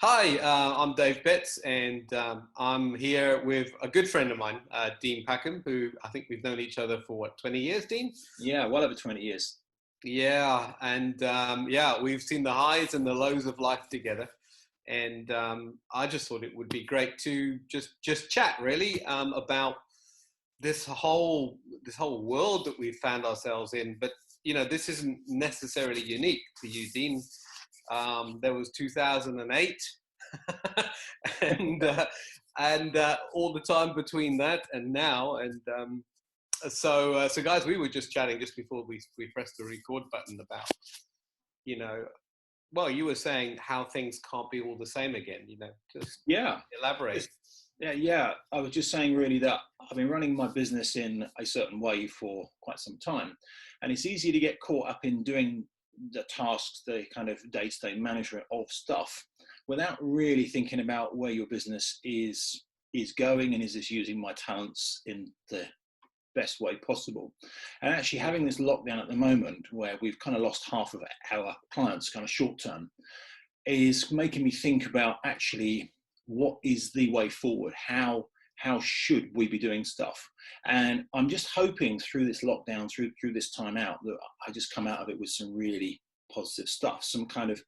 Hi, I'm Dave Betts, and I'm here with a good friend of mine, Dean Packham, who I think we've known each other for 20 years, Dean? Yeah, well over 20 years. Yeah, and yeah, we've seen the highs and the lows of life together. And I just thought it would be great to just chat really about this whole world that we've found ourselves in. But this isn't necessarily unique to you, Dean. There was 2008, and all the time between that and now. And so guys, we were just chatting just before we pressed the record button about you know well, you were saying how things can't be all the same again. Just Yeah, elaborate. yeah. I was just saying really that I've been running my business in a certain way for quite some time, and it's easy to get caught up in doing the tasks, the kind of day-to-day management of stuff, without really thinking about where your business is going and is this using my talents in the best way possible. And actually having this lockdown at the moment where we've kind of lost half of our clients kind of short term is making me think about actually what is the way forward, how should we be doing stuff. And I'm just hoping through this lockdown, through this time out, that I just come out of it with some really positive stuff, some kind of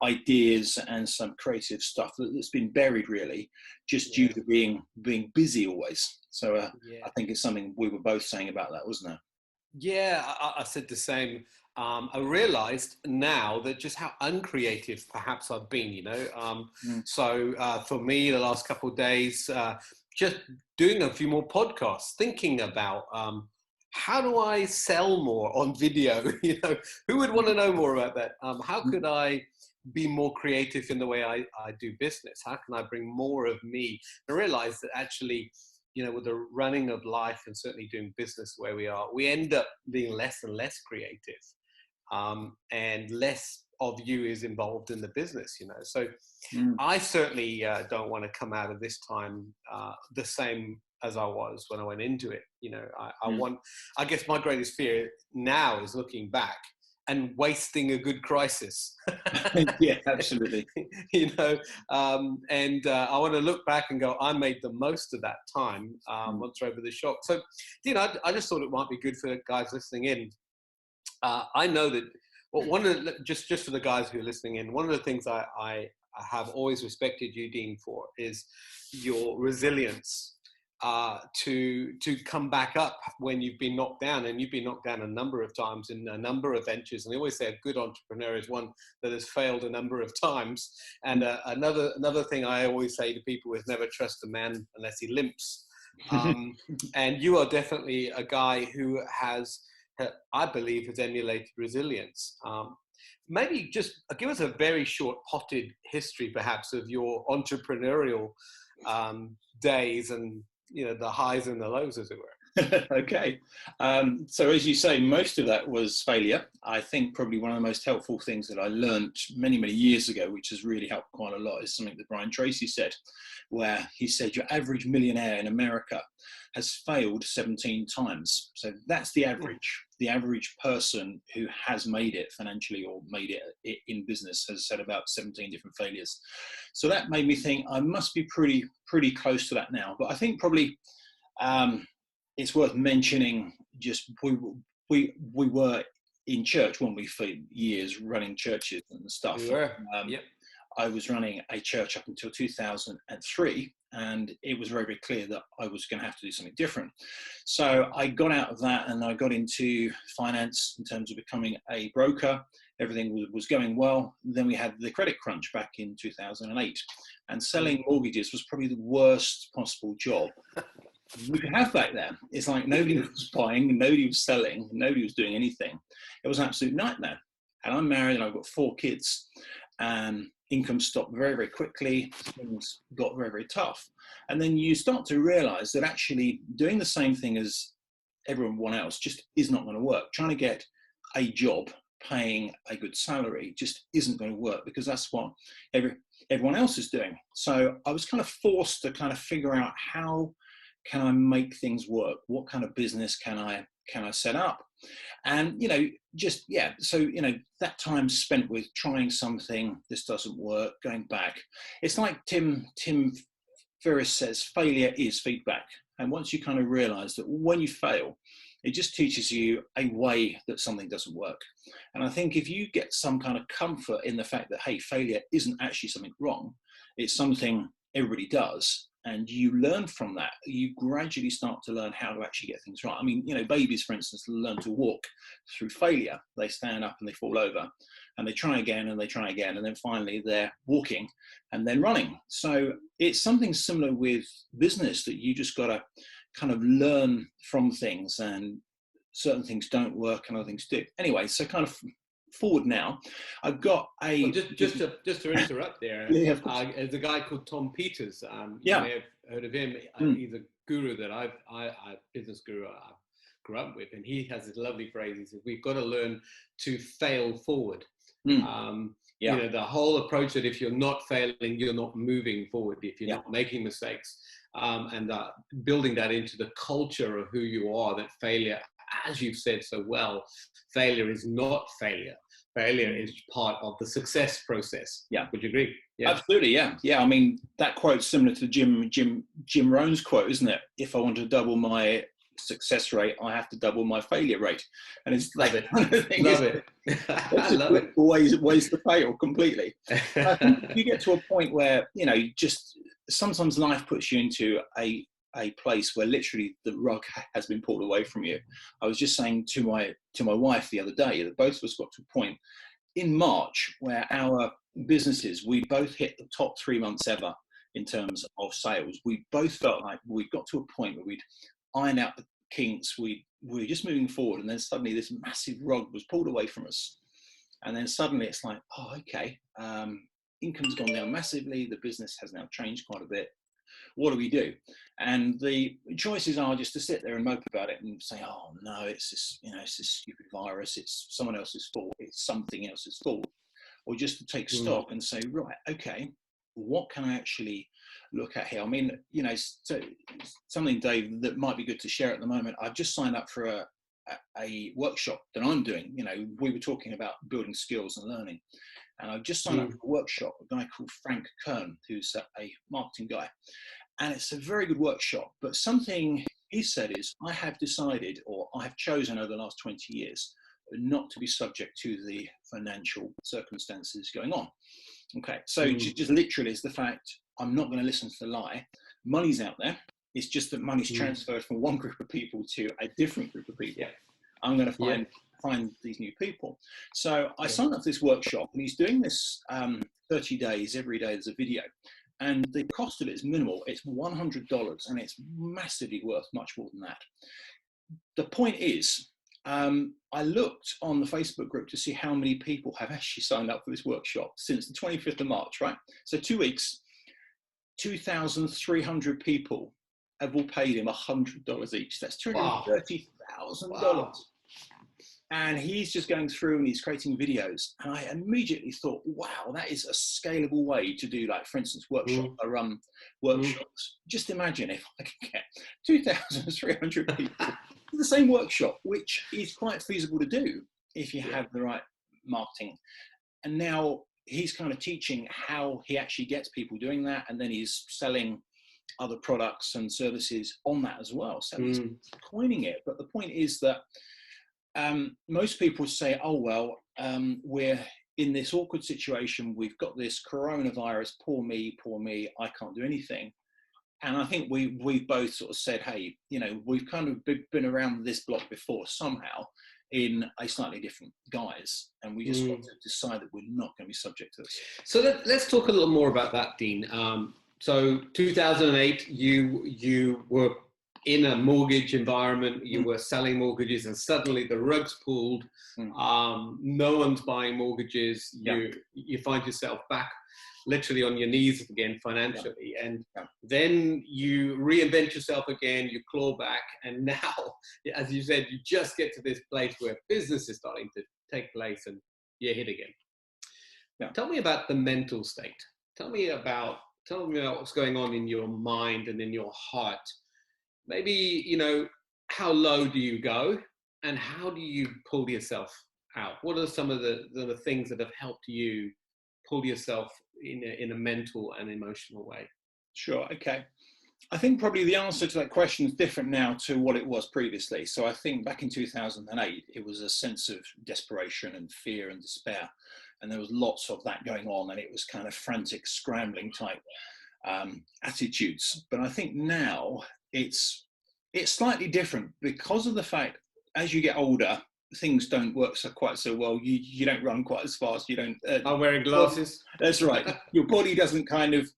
ideas and some creative stuff that's been buried really just due Yeah, to being busy always. So yeah, I think it's something we were both saying about that, wasn't it? yeah. I said the same. I realized now that just how uncreative perhaps I've been. Mm. So for me, the last couple of days, just doing a few more podcasts, thinking about how do I sell more on video. Who would want to know more about that? How could I be more creative in the way I do business? How can I bring more of me? I realize that actually, with the running of life and certainly doing business where we are, we end up being less and less creative, and less of you is involved in the business. So Mm. I certainly don't want to come out of this time the same as I was when I went into it. I Mm. want, I guess my greatest fear now is looking back and wasting a good crisis. Yeah, absolutely. you know, and I want to look back and go, I made the most of that time Mm. once we're over the shock. So, I just thought it might be good for guys listening in. I know that, well, one of just for the guys who are listening in, one of the things I have always respected you, Dean, for is your resilience to come back up when you've been knocked down, and you've been knocked down a number of times in a number of ventures. And they always say a good entrepreneur is one that has failed a number of times. And another thing I always say to people is never trust a man unless he limps. And you are definitely a guy who has, I believe, has emulated resilience. Maybe just give us a very short potted history, perhaps, of your entrepreneurial days and the highs and the lows, as it were. Okay. So as you say, most of that was failure. I think probably one of the most helpful things that I learned many, many years ago, which has really helped quite a lot, is something that Brian Tracy said, where he said your average millionaire in America has failed 17 times. So that's the average person who has made it financially or made it in business has had about 17 different failures. So that made me think I must be pretty close to that now. But I think probably um, it's worth mentioning just we were in church, weren't we, for years running churches and We stuff. were. Um, Yep. I was running a church up until 2003, and it was very, very clear that I was going to have to do something different. So I got out of that and I got into finance in terms of becoming a broker. Everything was going well. Then we had the credit crunch back in 2008, and selling mortgages was probably the worst possible job we could have back then. It's like nobody was buying, nobody was selling, nobody was doing anything. It was an absolute nightmare. And I'm married and I've got 4 kids. And income stopped very, very quickly. Things got very, very tough. And then you start to realize that actually doing the same thing as everyone else just is not going to work. Trying to get a job paying a good salary just isn't going to work because that's what everyone else is doing. So I was kind of forced to kind of figure out how can I make things work? What kind of business can I can I set up? And, just, yeah. So, that time spent with trying something, this doesn't work, going back. It's like Tim Ferriss says, failure is feedback. And once you kind of realize that when you fail, it just teaches you a way that something doesn't work. And I think if you get some kind of comfort in the fact that, hey, failure isn't actually something wrong, it's something everybody does, and you learn from that, you gradually start to learn how to actually get things right. I mean, babies, for instance, learn to walk through failure. They stand up and they fall over, and they try again and they try again, and then finally they're walking and then running. So it's something similar with business, that you just got to kind of learn from things, and certain things don't work and other things do. Anyway, so kind of forward now, I've got a... Well, just to interrupt there, yeah, there's a guy called Tom Peters. You yeah. may have heard of him. He's a guru that I business guru I grew up with, and he has this lovely phrase. He says, we've got to learn to fail forward. Yeah. The whole approach that if you're not failing, you're not moving forward, if you're Yeah. not making mistakes, and building that into the culture of who you are, that failure, as you've said so well, failure is not failure. Failure is part of the success process. Yeah. Would you agree? Yeah. Absolutely. Yeah. Yeah. I mean, that quote's similar to Jim Rohn's quote, isn't it? If I want to double my success rate, I have to double my failure rate. And it's Love it. Love it. I love it. Ways to fail completely. I think you get to a point where, just sometimes life puts you into a place where literally the rug has been pulled away from you. I was just saying to my wife the other day that both of us got to a point in March where our businesses, we both hit the top 3 months ever in terms of sales. We both felt like we got to a point where we'd iron out the kinks. We were just moving forward, and then suddenly this massive rug was pulled away from us. And then suddenly it's like, oh, okay, income's gone down massively. The business has now changed quite a bit. What do we do? And the choices are just to sit there and mope about it and say, oh no, it's this stupid virus. It's someone else's fault. It's something else's fault. Or just to take stock and say, right, okay, what can I actually look at here? I mean, so something, Dave, that might be good to share at the moment. I've just signed up for a workshop that I'm doing. We were talking about building skills and learning. And I've just signed up for a workshop, a guy called Frank Kern, who's a marketing guy. And it's a very good workshop. But something he said is, I have decided, or I have chosen over the last 20 years, not to be subject to the financial circumstances going on. Okay, so just literally is the fact, I'm not going to listen to the lie. Money's out there. It's just that money's transferred from one group of people to a different group of people. Yeah. I'm going to find these new people. So I signed up for this workshop, and he's doing this 30 days. Every day there's a video, and the cost of it is minimal. It's $100, and it's massively worth much more than that. The point is, I looked on the Facebook group to see how many people have actually signed up for this workshop since the 25th of March, right? So 2 weeks, 2,300 people have all paid him $100 each. That's $230,000. Wow. And he's just going through and he's creating videos. And I immediately thought, wow, that is a scalable way to do, like, for instance, workshops. I run workshops. Just imagine if I could get 2,300 people to the same workshop, which is quite feasible to do if you have the right marketing. And now he's kind of teaching how he actually gets people doing that. And then he's selling other products and services on that as well. So he's coining it. But the point is that most people say, oh, well, we're in this awkward situation. We've got this coronavirus. Poor me, I can't do anything. And I think we both sort of said, hey, we've kind of been around this block before somehow in a slightly different guise. And we just got to decide that we're not going to be subject to this. So let's talk a little more about that, Dean. So 2008, you were in a mortgage environment, you were selling mortgages, and suddenly the rug's pulled. No one's buying mortgages. You find yourself back literally on your knees again financially. And then you reinvent yourself again, you claw back. And now, as you said, you just get to this place where business is starting to take place and you're hit again. Tell me about the mental state. Tell me about what's going on in your mind and in your heart. Maybe, how low do you go? and how do you pull yourself out? What are some of the things that have helped you pull yourself in a mental and emotional way? Sure. Okay. I think probably the answer to that question is different now to what it was previously. So I think back in 2008, it was a sense of desperation and fear and despair. And there was lots of that going on, and it was kind of frantic, scrambling type attitudes. But I think now it's slightly different because of the fact as you get older, things don't work quite so well. You don't run quite as fast. You don't. I'm wearing glasses. That's right. Your body doesn't kind of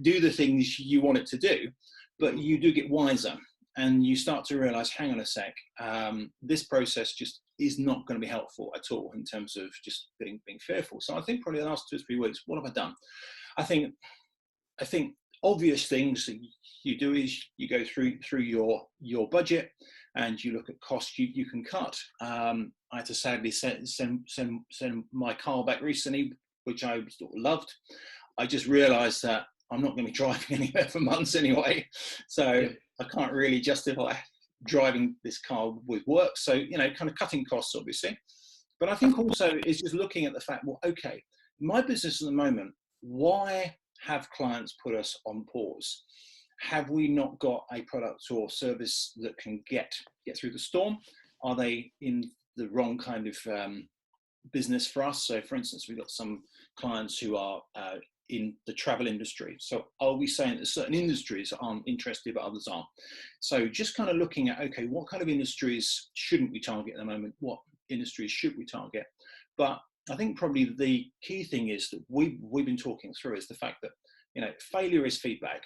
do the things you want it to do, but you do get wiser, and you start to realize, hang on a sec, this process just is not going to be helpful at all in terms of just being fearful. So I think probably the last 2 or 3 weeks, what have I done? I think obvious things that you do is you go through your budget and you look at costs you can cut. I had to sadly send my car back recently, which I sort of loved. I just realised that I'm not going to be driving anywhere for months anyway, so I can't really justify driving this car with work. So, you know, kind of cutting costs, obviously. But I think also it's just looking at the fact, well, okay, my business at the moment, why have clients put us on pause? Have we not got a product or service that can get through the storm? Are they in the wrong kind of business for us? So for instance, we've got some clients who are in the travel industry. So are we saying that certain industries aren't interested but others are? So just kind of looking at, okay, what kind of industries shouldn't we target at the moment? What industries should we target? But I think probably the key thing is that we've been talking through is the fact that, you know, failure is feedback.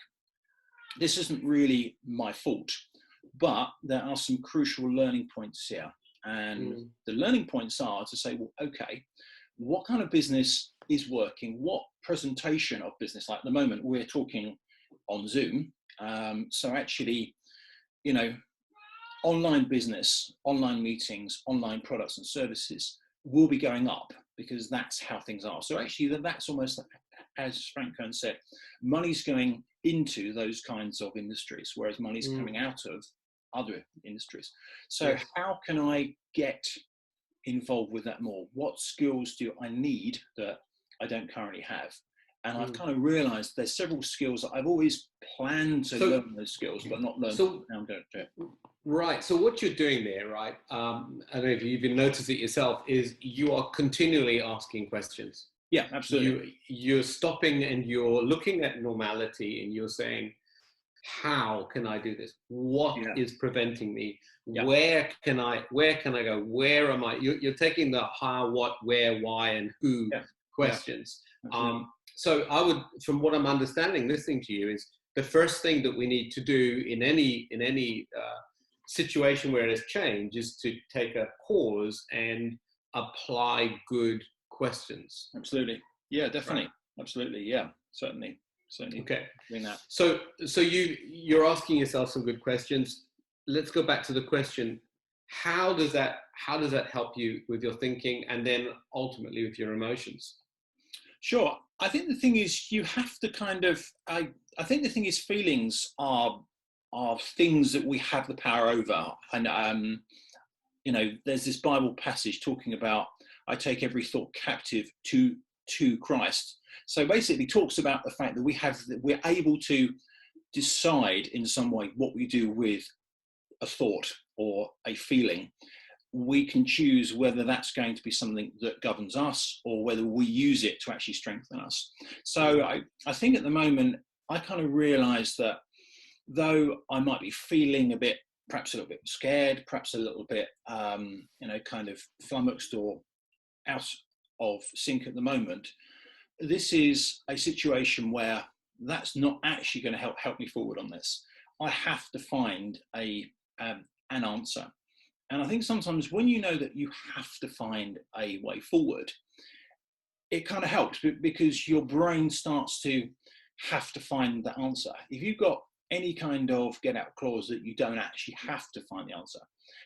This isn't really my fault, but there are some crucial learning points here. And the learning points are to say, well, okay, what kind of business is working? What presentation of business? Like at the moment, we're talking on Zoom. So actually, you know, online business, online meetings, online products and services will be going up because that's how things are. So actually that's almost, as Frank Kern said, money's going into those kinds of industries, whereas money's coming out of other industries. So how can I get involved with that more? What skills do I need that I don't currently have? And I've kind of realized there's several skills that I've always planned to learn those skills, but not learned. So, now I'm going to do it. Right. So what you're doing there, right? I don't know if you've even noticed it yourself, is you are continually asking questions. Yeah, absolutely. You're stopping and you're looking at normality and you're saying, how can I do this? What is preventing me? Where can I go? Where am I? You're taking the how, what, where, why, and who questions. So I would, from what I'm understanding, listening to you, is the first thing that we need to do in any situation where there's change is to take a pause and apply good questions. Absolutely. Yeah, definitely. Right. Absolutely. Yeah, certainly. Okay. Doing that. So you're asking yourself some good questions. Let's go back to the question: how does that help you with your thinking and then ultimately with your emotions? Sure. I think the thing is you have to kind of. I think the thing is feelings are things that we have the power over, and you know, there's this Bible passage talking about I take every thought captive to Christ. So basically talks about the fact that we're able to decide in some way what we do with a thought or a feeling. We can choose whether that's going to be something that governs us or whether we use it to actually strengthen us. So I think at the moment, I kind of realize that though I might be feeling perhaps a little bit scared, perhaps a little bit, you know, kind of flummoxed or out of sync at the moment, this is a situation where that's not actually going to help me forward on this. I have to find an answer. And I think sometimes when you know that you have to find a way forward, it kind of helps because your brain starts to have to find the answer. If you've got any kind of get out clause that you don't actually have to find the answer,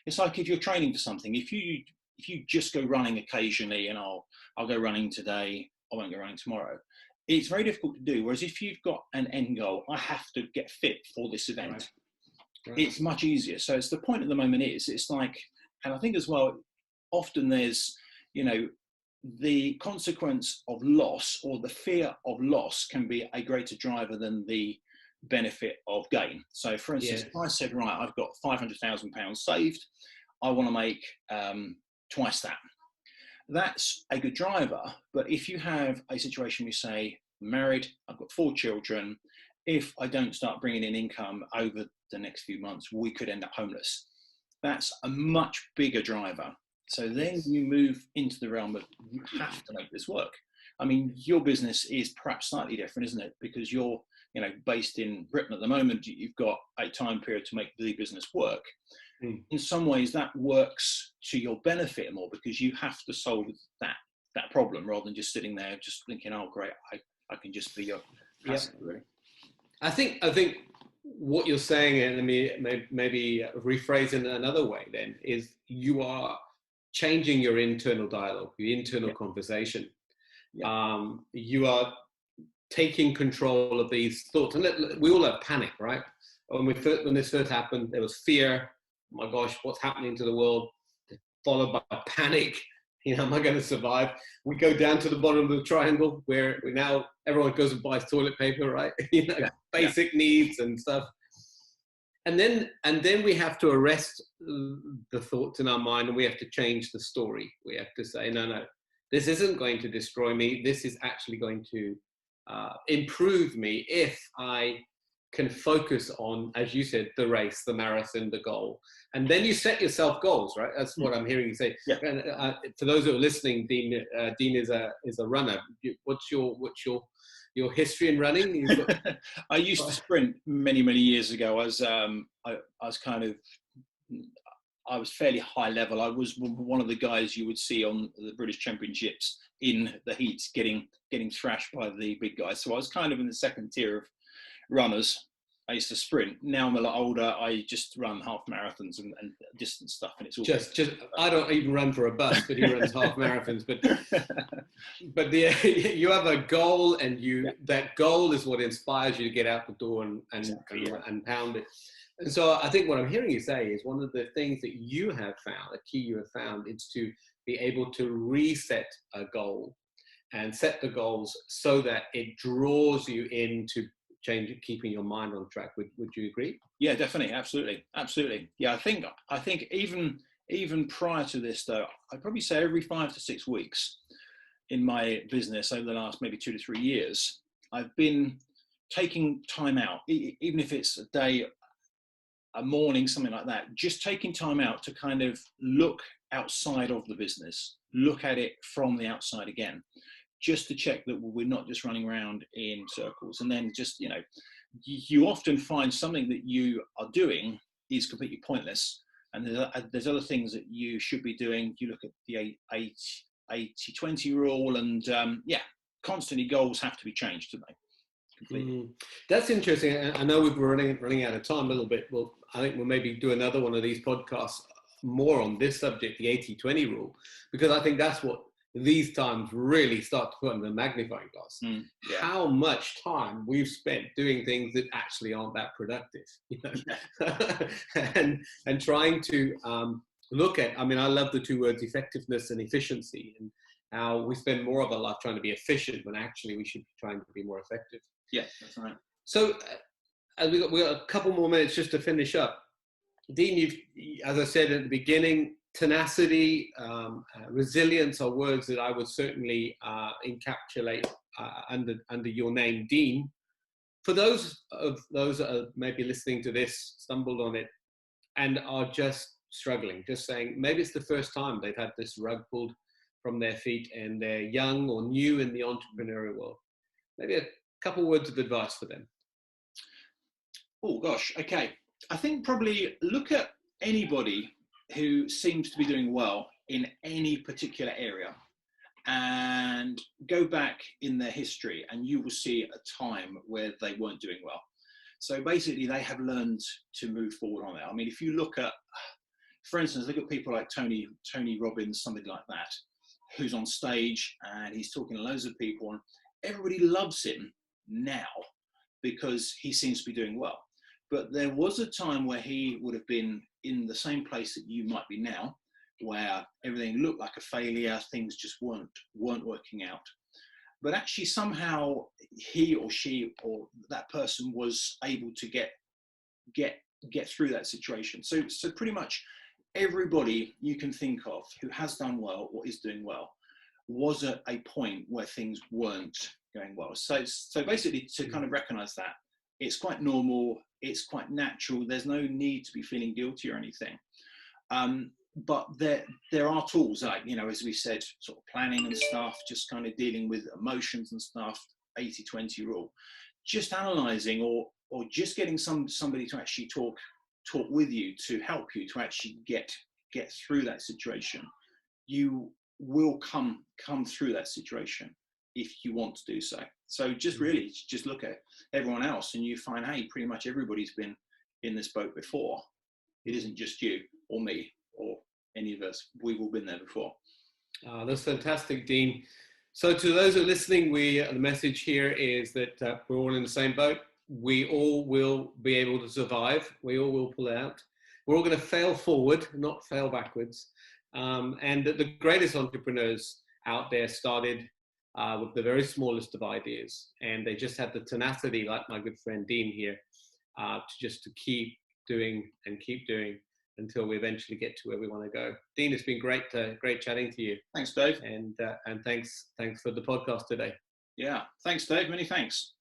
it's like if you're training for something, if you just go running occasionally and I'll go running today, I won't go running tomorrow, it's very difficult to do. Whereas if you've got an end goal, I have to get fit for this event, right. It's much easier. So it's the point at the moment it's like And I think as well, often there's, you know, the consequence of loss or the fear of loss can be a greater driver than the benefit of gain. So for instance, if I said, right, I've got £500,000 saved, I want to make twice that. That's a good driver. But if you have a situation where you say, I'm married, I've got 4 children, if I don't start bringing in income over the next few months, we could end up homeless. That's a much bigger driver. So then you move into the realm of you have to make this work. I mean, your business is perhaps slightly different, isn't it? Because you're, you know, based in Britain at the moment, you've got a time period to make the business work. In some ways that works to your benefit more because you have to solve that problem rather than just sitting there just thinking, oh great, I can just be your passive, really. I think what you're saying, and let me maybe rephrase in another way then, is you are changing your internal dialogue, your internal conversation. You are taking control of these thoughts. And we all have panic, right? When this first happened, there was fear. Oh my gosh, what's happening to the world? Followed by panic. You know, am I going to survive? We go down to the bottom of the triangle where now everyone goes and buys toilet paper, right? You know, basic needs and stuff. And then we have to arrest the thoughts in our mind and we have to change the story. We have to say, no, this isn't going to destroy me. This is actually going to improve me if I can focus on, as you said, the race, the marathon, the goal. And then you set yourself goals, right? That's what I'm hearing you say. Yeah. And for those who are listening, Dean is a runner. What's your history in running? I used to sprint many years ago. I was fairly high level. I was one of the guys you would see on the British Championships in the heats getting thrashed by the big guys. So I was kind of in the second tier of runners. I used to sprint. Now I'm a lot older. I just run half marathons and distance stuff, and it's all just. I don't even run for a bus, but he runs half marathons. But you have a goal, and that goal is what inspires you to get out the door and pound it. And so I think what I'm hearing you say is one of the things that you have found, a key you have found, is to be able to reset a goal and set the goals so that it draws you into keeping your mind on track. Would you agree? Yeah, definitely, absolutely. Yeah, I think even prior to this though, I'd probably say every 5 to 6 weeks in my business over the last maybe 2 to 3 years, I've been taking time out, even if it's a day, a morning, something like that, just taking time out to kind of look outside of the business, look at it from the outside again, just to check that we're not just running around in circles. And then just, you know, you often find something that you are doing is completely pointless. And there's other things that you should be doing. You look at the 80-20 rule and constantly goals have to be changed, don't they? Completely. That's interesting. I know we're running out of time a little bit. Well, I think we'll maybe do another one of these podcasts more on this subject, the 80-20 rule, because I think that's what these times really start to put in the magnifying glass. How much time we've spent doing things that actually aren't that productive, you know? and trying to look at, I mean, I love the two words effectiveness and efficiency, and how we spend more of our life trying to be efficient when actually we should be trying to be more effective. Yeah, that's right. So we got a couple more minutes just to finish up. Dean, as I said at the beginning, tenacity, resilience are words that I would certainly encapsulate under your name, Dean. For those that are maybe listening to this, stumbled on it, and are just struggling, just saying maybe it's the first time they've had this rug pulled from their feet and they're young or new in the entrepreneurial world, maybe a couple words of advice for them. Oh gosh, okay. I think probably look at anybody who seems to be doing well in any particular area and go back in their history and you will see a time where they weren't doing well. So basically they have learned to move forward on it. I mean, if you look at, for instance, look at people like Tony Robbins, something like that, who's on stage and he's talking to loads of people and everybody loves him now because he seems to be doing well. But there was a time where he would have been in the same place that you might be now, where everything looked like a failure, things just weren't working out. But actually somehow he or she or that person was able to get through that situation. So pretty much everybody you can think of who has done well or is doing well was at a point where things weren't going well. So basically to kind of recognize that it's quite normal, it's quite natural. There's no need to be feeling guilty or anything. But there are tools like, as we said, sort of planning and stuff, just kind of dealing with emotions and stuff, 80-20 rule, just analyzing or just getting somebody to actually talk with you, to help you to actually get through that situation. You will come through that situation if you want to do so. So just really just look at everyone else and you find, hey, pretty much everybody's been in this boat before. It isn't just you or me or any of us. We've all been there before. That's fantastic, Dean. So to those who are listening, the message here is that we're all in the same boat. We all will be able to survive. We all will pull out. We're all going to fail forward, not fail backwards. And the greatest entrepreneurs out there started with the very smallest of ideas, and they just had the tenacity, like my good friend Dean here, to keep doing until we eventually get to where we want to go. Dean, it's been great chatting to you. Thanks, Dave. And thanks for the podcast today. Yeah, thanks, Dave. Many thanks.